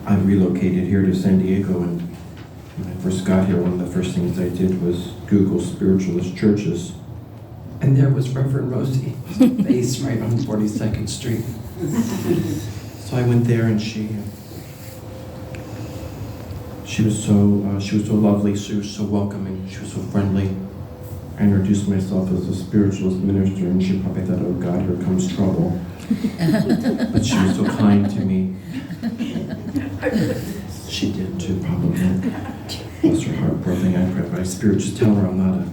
I relocated here to San Diego, and when I first got here, one of the first things I did was Google spiritualist churches. And there was Reverend Rosey, based right on 42nd Street. So I went there, and she was so lovely. She was so welcoming. She was so friendly. I introduced myself as a spiritualist minister, and she probably thought, "Oh God, here comes trouble." But she was so kind to me. She did too, probably. Bless her heart, poor thing. I pray my spirit just tell her I'm not a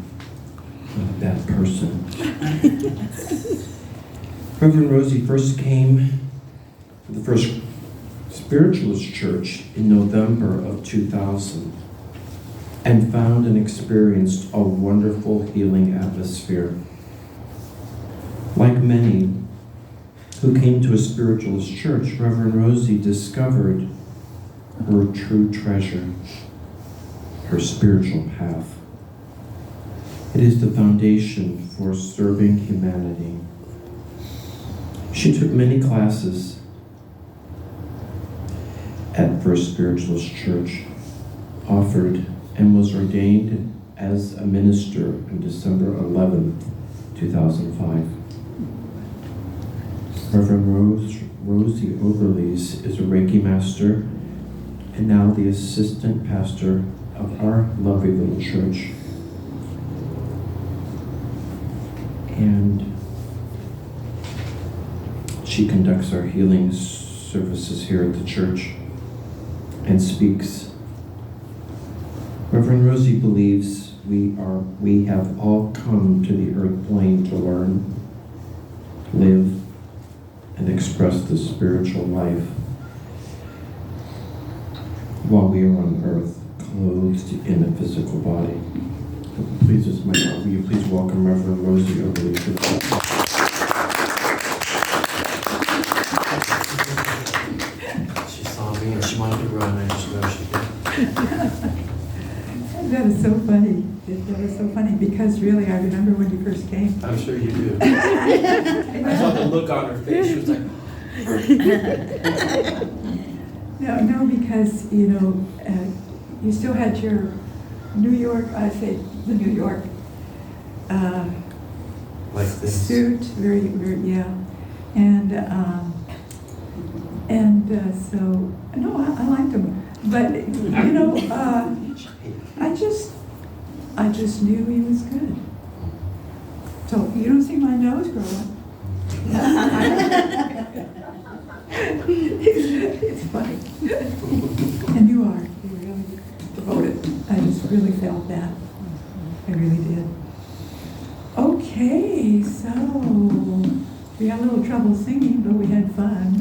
bad person. Reverend Rosey first came to the first spiritualist church in November of 2000 and found and experienced a wonderful healing atmosphere. Like many who came to a spiritualist church, Reverend Rosey discovered her true treasure, her spiritual path. It is the foundation for serving humanity. She took many classes at First Spiritualist Church, offered and was ordained as a minister on December 11th, 2005. Reverend Rosey Oberlies is a Reiki master and now the assistant pastor of our lovely little church. And she conducts our healing services here at the church and speaks. Reverend Rosey believes we have all come to the earth plane to learn, live, and express the spiritual life while we are on earth, clothed in a physical body. Please, it's my heart. Will you please welcome Reverend Rosey Oberlies to the pulpit? She saw me and she wanted to run. I just know she did. That is so funny. That was so funny because really, I remember when you first came. I'm sure you do. I saw the look on her face. She was like, No, because, you still had your New York, the New York like this. suit, very, very, yeah. So, no, I liked him. But, I just knew he was good. So, you don't see my nose growing. It's funny. And you are. You're really devoted. I just really felt that. I really did. Okay, so we had a little trouble singing, but we had fun.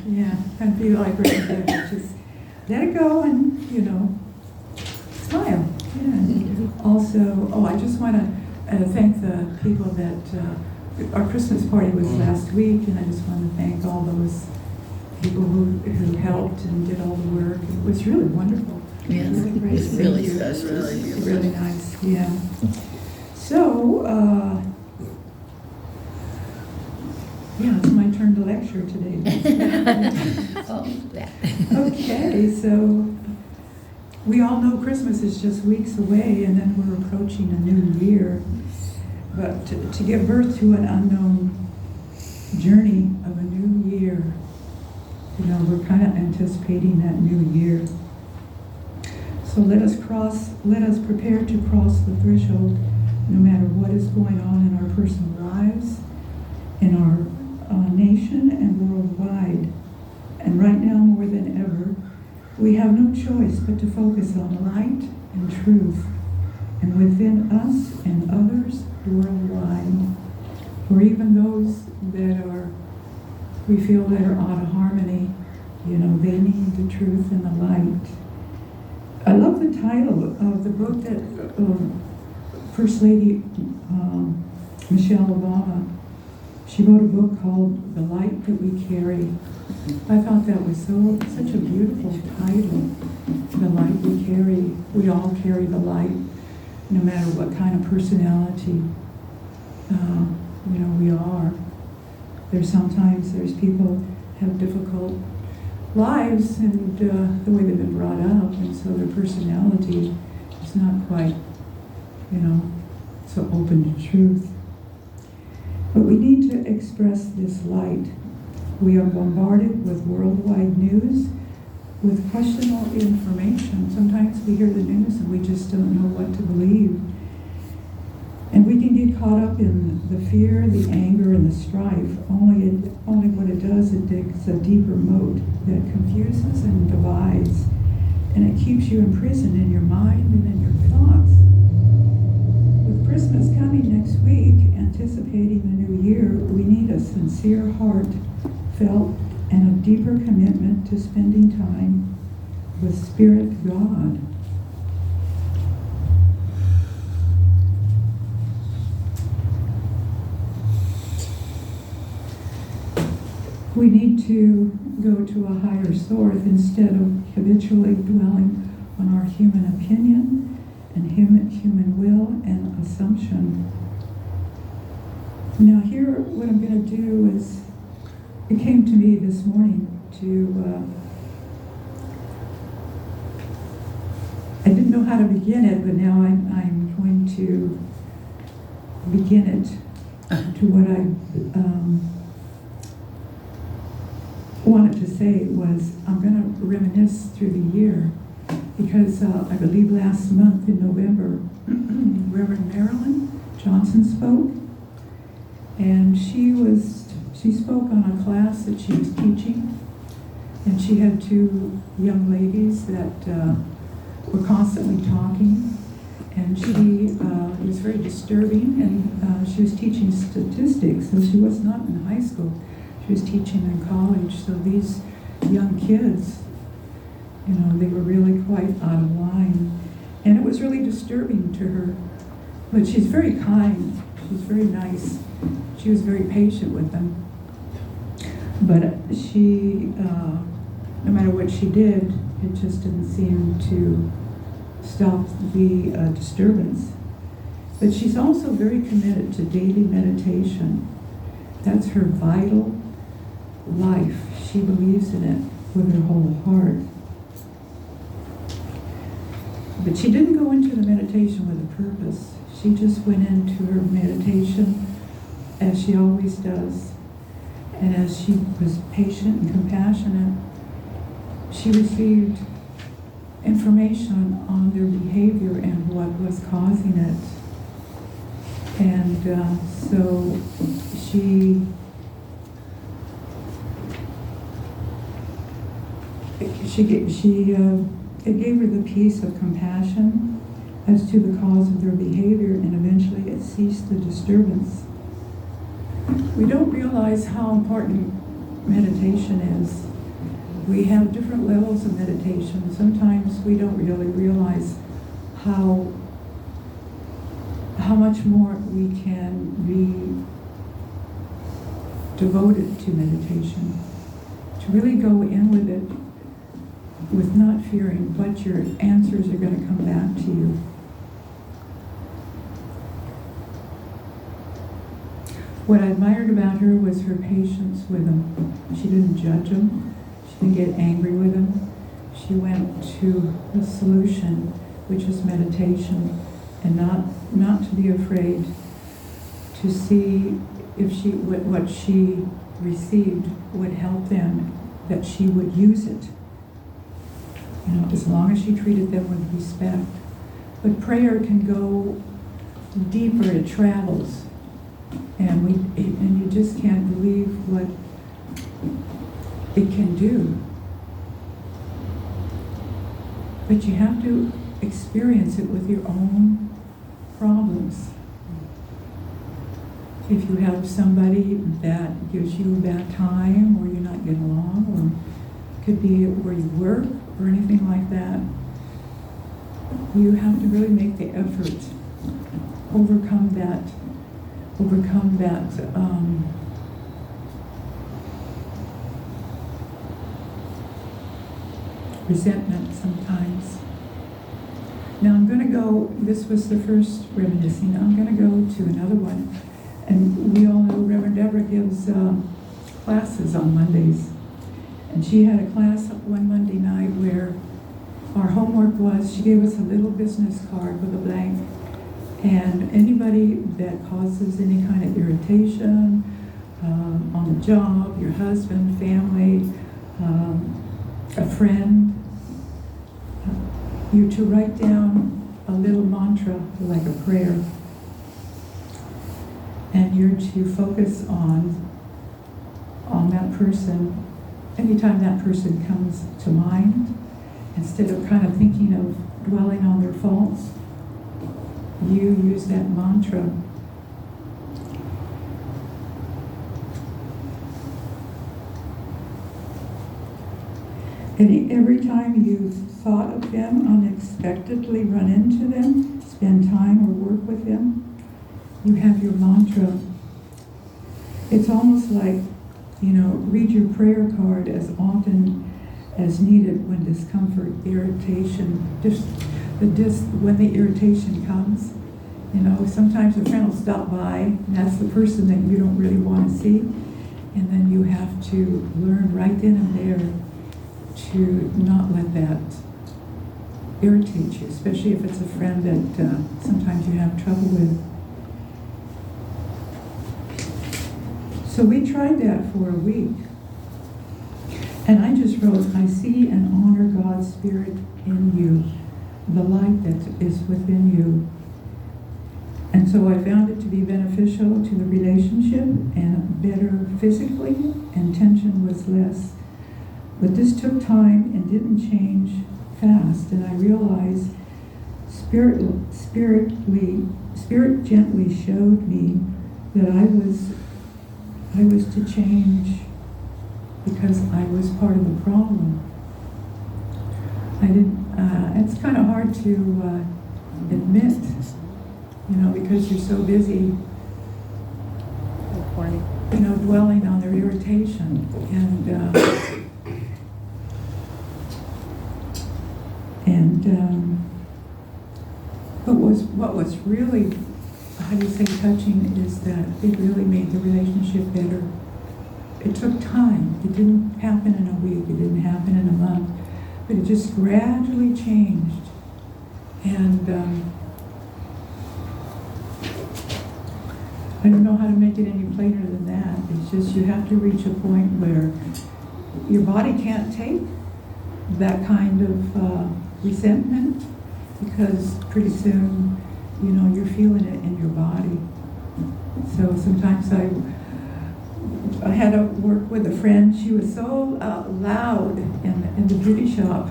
Yeah, I feel like right there. Just let it go and, smile. Yeah. Also, I just want to thank the people that our Christmas party was last week, and I just want to thank all those people who helped and did all the work. It was really wonderful. Yes, really great. it's really Thank you. special. Really nice, yeah. So, it's my turn to lecture today. Oh, that. Okay, so we all know Christmas is just weeks away, and then we're approaching a new year. But to give birth to an unknown journey of a new year, we're kind of anticipating that new year. So let us prepare to cross the threshold, no matter what is going on in our personal lives, in our nation and worldwide. And right now, more than ever, we have no choice but to focus on light and truth, and within us and others worldwide. For even those that we feel that are out of harmony, they need the truth and the light. I love the title of the book that First Lady Michelle Obama, she wrote a book called The Light That We Carry. I thought that was such a beautiful title. The light we carry, we all carry the light, no matter what kind of personality we are. There's people have difficult lives and the way they've been brought up, and so their personality is not quite, so open to truth. But we need to express this light. We are bombarded with worldwide news, with questionable information. Sometimes we hear the news and we just don't know what to believe. And we can get caught up in the fear, the anger, and the strife. Only what it does, it digs a deeper moat that confuses and divides. And it keeps you imprisoned in your mind and in your thoughts. With Christmas coming next week, anticipating the new year, we need a sincere heart felt and a deeper commitment to spending time with Spirit God. We need to go to a higher source instead of habitually dwelling on our human opinion and human will and assumption. Now here, what I'm going to do is, it came to me this morning I didn't know how to begin it, but now I'm going to begin it to what I wanted to say was, I'm going to reminisce through the year, because I believe last month in November, Reverend Marilyn Johnson spoke, and she spoke on a class that she was teaching, and she had two young ladies that were constantly talking, and it was very disturbing, and she was teaching statistics, so she was not in high school. She was teaching in college, so these young kids, they were really quite out of line. And it was really disturbing to her. But she's very kind. She's very nice. She was very patient with them. But she, no matter what she did, it just didn't seem to stop the disturbance. But she's also very committed to daily meditation. That's her vital life. She believes in it with her whole heart. But she didn't go into the meditation with a purpose. She just went into her meditation as she always does. And as she was patient and compassionate, she received information on their behavior and what was causing it. And so it gave her the peace of compassion as to the cause of their behavior, and eventually it ceased the disturbance. We don't realize how important meditation is. We have different levels of meditation. Sometimes we don't really realize how much more we can be devoted to meditation. To really go in with it with not fearing what your answers are going to come back to you. What I admired about her was her patience with them. She didn't judge them. She didn't get angry with them. She went to the solution, which is meditation, and not to be afraid to see if what she received would help them, that she would use it. As long as she treated them with respect. But prayer can go deeper, it travels. And you just can't believe what it can do. But you have to experience it with your own problems. If you have somebody that gives you a bad time, or you're not getting along, or it could be where you work, or anything like that, you have to really make the effort, overcome that resentment sometimes. Now I'm going to go, this was the first reminiscing, I'm going to go to another one. And we all know Reverend Deborah gives classes on Mondays. And she had a class one Monday night where our homework was, she gave us a little business card with a blank, and anybody that causes any kind of irritation on the job, your husband, family, a friend, you to write down a little mantra like a prayer, and you're to focus on that person anytime that person comes to mind. Instead of kind of thinking of dwelling on their faults, you use that mantra. And every time you've thought of them, unexpectedly run into them, spend time or work with them, you have your mantra. It's almost like, read your prayer card as often as needed when discomfort, irritation, when the irritation comes. Sometimes a friend will stop by, and that's the person that you don't really want to see, and then you have to learn right then and there to not let that irritate you, especially if it's a friend that sometimes you have trouble with. So we tried that for a week. And I just wrote, I see and honor God's Spirit in you, the light that is within you. And so I found it to be beneficial to the relationship and better physically, and tension was less. But this took time and didn't change fast, and I realized Spirit gently showed me that I was to change because I was part of the problem. It's kind of hard to admit, because you're so busy, dwelling on their irritation. But what was really, touching is that it really made the relationship better. It took time. It didn't happen in a week. It didn't happen in a month. But it just gradually changed. And I don't know how to make it any plainer than that. It's just you have to reach a point where your body can't take that kind of resentment, because pretty soon, you're feeling it in your body. So sometimes I had to work with a friend. She was so loud in the beauty shop.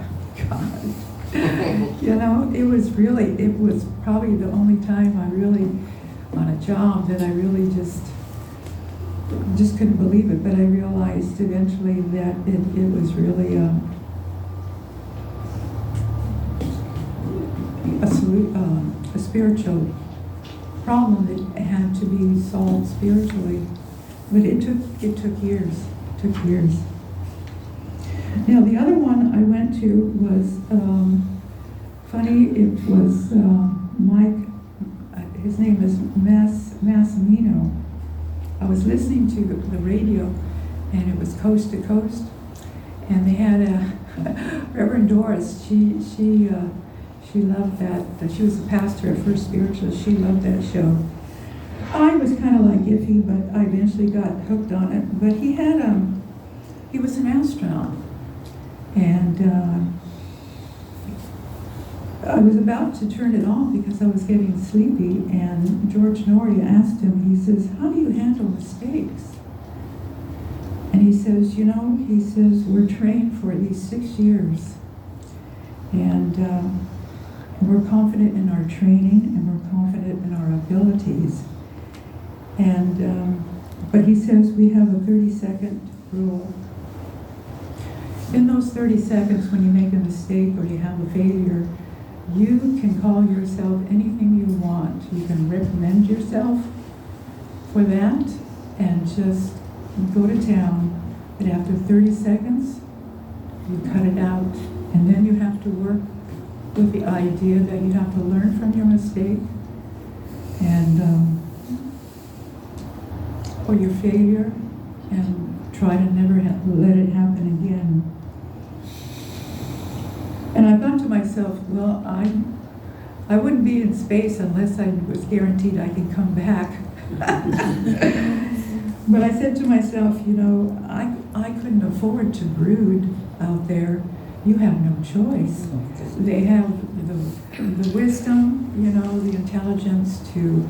God. It was probably the only time I really, on a job, that I really just couldn't believe it. But I realized eventually that it was really a spiritual problem that had to be solved spiritually. But it took years. Now the other one I went to was funny. It was Mike. His name is Massimino. I was listening to the radio, and it was Coast to Coast, and they had a Reverend Doris. She loved that. She was a pastor at First Spiritualist. She loved that show. I was kind of like iffy, but I eventually got hooked on it. But he was an astronaut, and I was about to turn it off because I was getting sleepy. And George Noria asked him. He says, "How do you handle mistakes?" And he says, we're trained for these 6 years, and we're confident in our training, and we're confident in our abilities. And but he says we have a 30-second rule. In those 30 seconds, when you make a mistake or you have a failure, you can call yourself anything you want. You can reprimand yourself for that and just go to town. But after 30 seconds, you cut it out. And then you have to work with the idea that you have to learn from your mistake and or your failure, and try to never let it happen again. And I thought to myself, well, I wouldn't be in space unless I was guaranteed I could come back. But I said to myself, I couldn't afford to brood out there. You have no choice. They have the wisdom, the intelligence to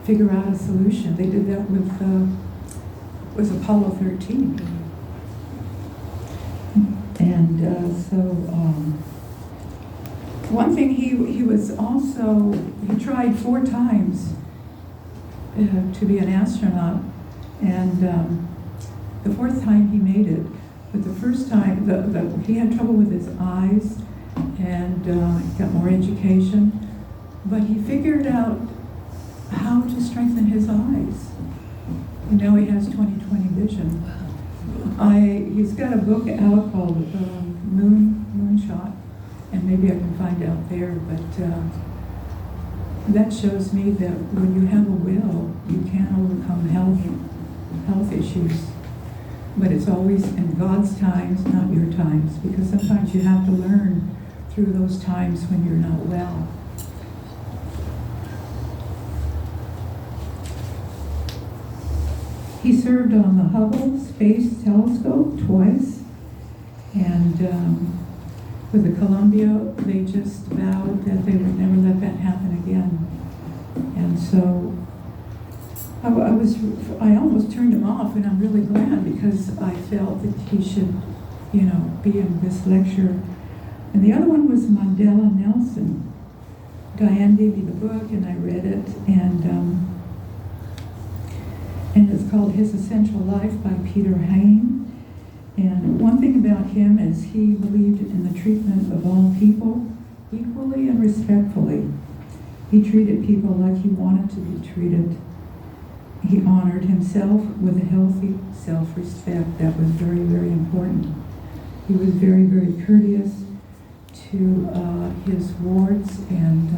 figure out a solution. They did that with Apollo 13. And one thing he tried 4 times to be an astronaut, and the 4th time he made it. But the first time, he had trouble with his eyes, and got more education. But he figured out how to strengthen his eyes. And now he has 20/20 vision. He's got a book out called Moonshot, and maybe I can find out there. But that shows me that when you have a will, you can overcome health issues. But it's always in God's times, not your times, because sometimes you have to learn through those times when you're not well. He served on the Hubble Space Telescope twice, and with the Columbia, they just vowed that they would never let that happen again. And so I almost turned him off, and I'm really glad, because I felt that he should, be in this lecture. And the other one was Mandela Nelson. Diane gave me the book, and I read it, and it's called His Essential Life by Peter Hain. And one thing about him is he believed in the treatment of all people equally and respectfully. He treated people like he wanted to be treated. He honored himself with a healthy self-respect. That was very, very important. He was very, very courteous to his wards and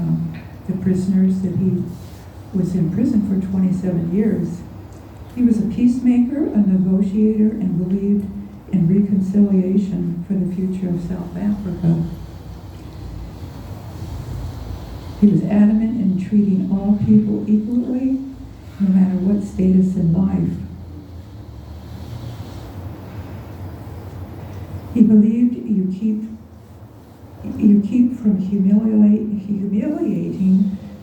the prisoners that he was in prison for 27 years. He was a peacemaker, a negotiator, and believed in reconciliation for the future of South Africa. He was adamant in treating all people equally, no matter what status in life. He believed you keep from humiliating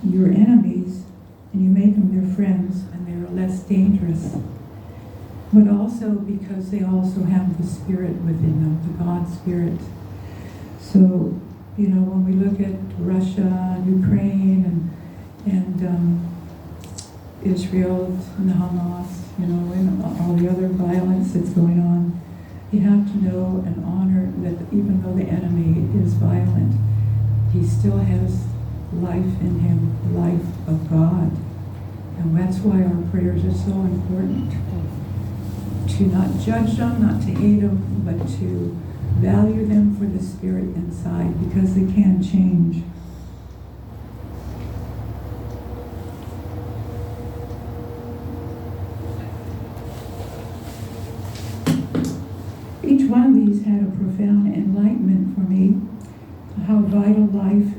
your enemies, and you make them your friends, and they're less dangerous. But also because they also have the spirit within them, the God spirit. So, when we look at Russia and Ukraine and Israel and the Hamas, and all the other violence that's going on, you have to know and honor that even though the enemy is violent, he still has life in him, the life of God. And that's why our prayers are so important. To not judge them, not to hate them, but to value them for the spirit inside, because they can change. Each one of these had a profound enlightenment for me, how vital life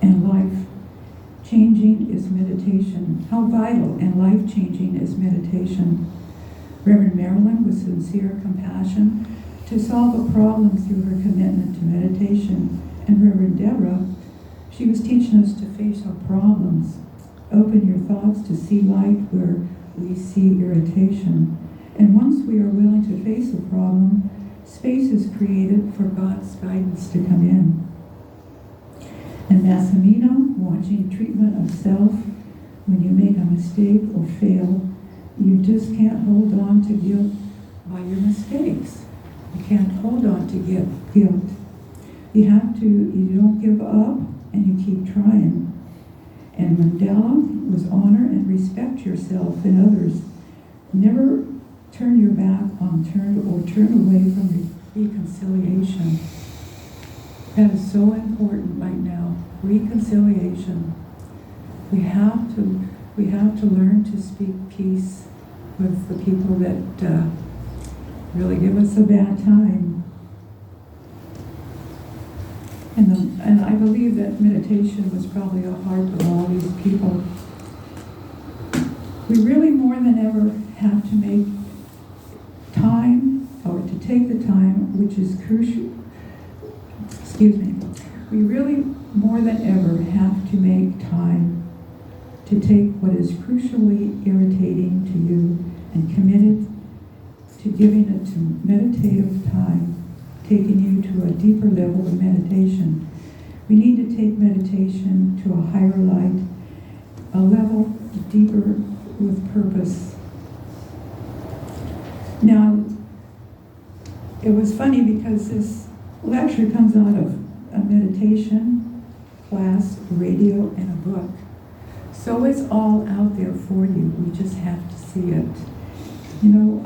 and life-changing is meditation. How vital and life-changing is meditation. Reverend Marilyn, with sincere compassion, to solve a problem through her commitment to meditation. And Reverend Deborah, she was teaching us to face our problems. Open your thoughts to see light where we see irritation. And once we are willing to face a problem, space is created for God's guidance to come in. And Massimino, watching treatment of self, when you make a mistake or fail, you just can't hold on to guilt by your mistakes. You can't hold on to guilt. You don't give up, and you keep trying. And Mandela was honor and respect yourself and others. Never turn your back on turn away from reconciliation. That is so important right now. Reconciliation. We have to learn to speak peace with the people that really give us a bad time. And I believe that meditation was probably a heart of all these people. We really more than ever have to make time, or to take the time, which is crucial. Excuse me. We really more than ever have to make time to take what is crucially irritating to you and commit it to giving it to meditative time, taking you to a deeper level of meditation. We need to take meditation to a higher light, a level deeper with purpose. Now, it was funny because this lecture comes out of a meditation class, radio, and a book. So it's all out there for you. We just have to see it. You know,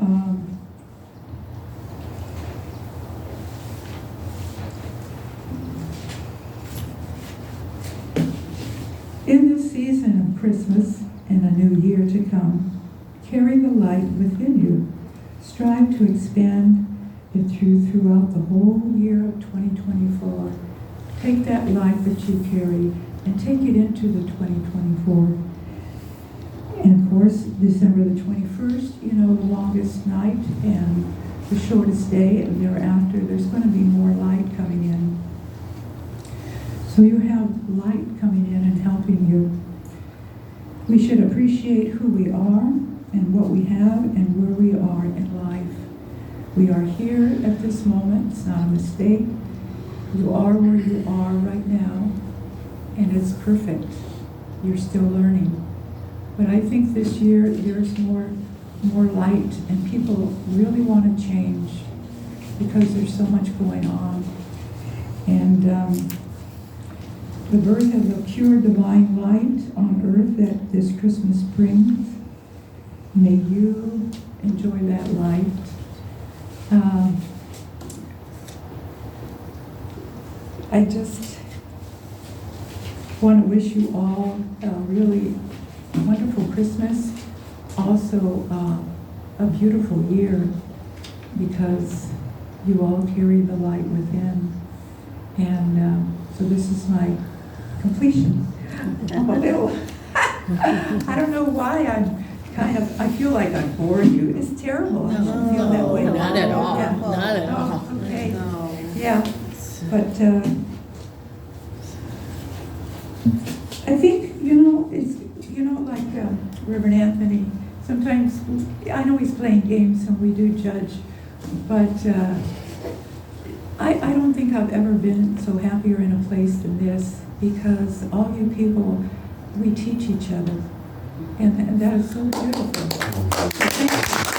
in this season of Christmas and a new year to come, carry the light within you. Strive to expand it throughout the whole year of 2024. Take that light that you carry and take it into the 2024. And of course, December the 21st, you know, the longest night and the shortest day, and thereafter there's going to be more light coming in. So you have light coming in and helping you. We should appreciate who we are and what we have and where we are in life. We are here at this moment. It's not a mistake. You are where you are right now, and it's perfect. You're still learning. But I think this year there's more light, and people really want to change because there's so much going on. And the birth of the pure divine light on earth that this Christmas brings, may you enjoy that light. I just want to wish you all a really wonderful Christmas, also a beautiful year, because you all carry the light within. And so this is my completion. I'm a little, I don't know why I feel like I bore you. It's terrible. I don't feel that way. Not at all. Yeah. Not at all. Oh, okay. No. Yeah, but I think, it's, like Reverend Anthony, sometimes, I know he's playing games and we do judge, but I don't think I've ever been so happier in a place than this, because all you people, we teach each other, and that is so beautiful. Thank you.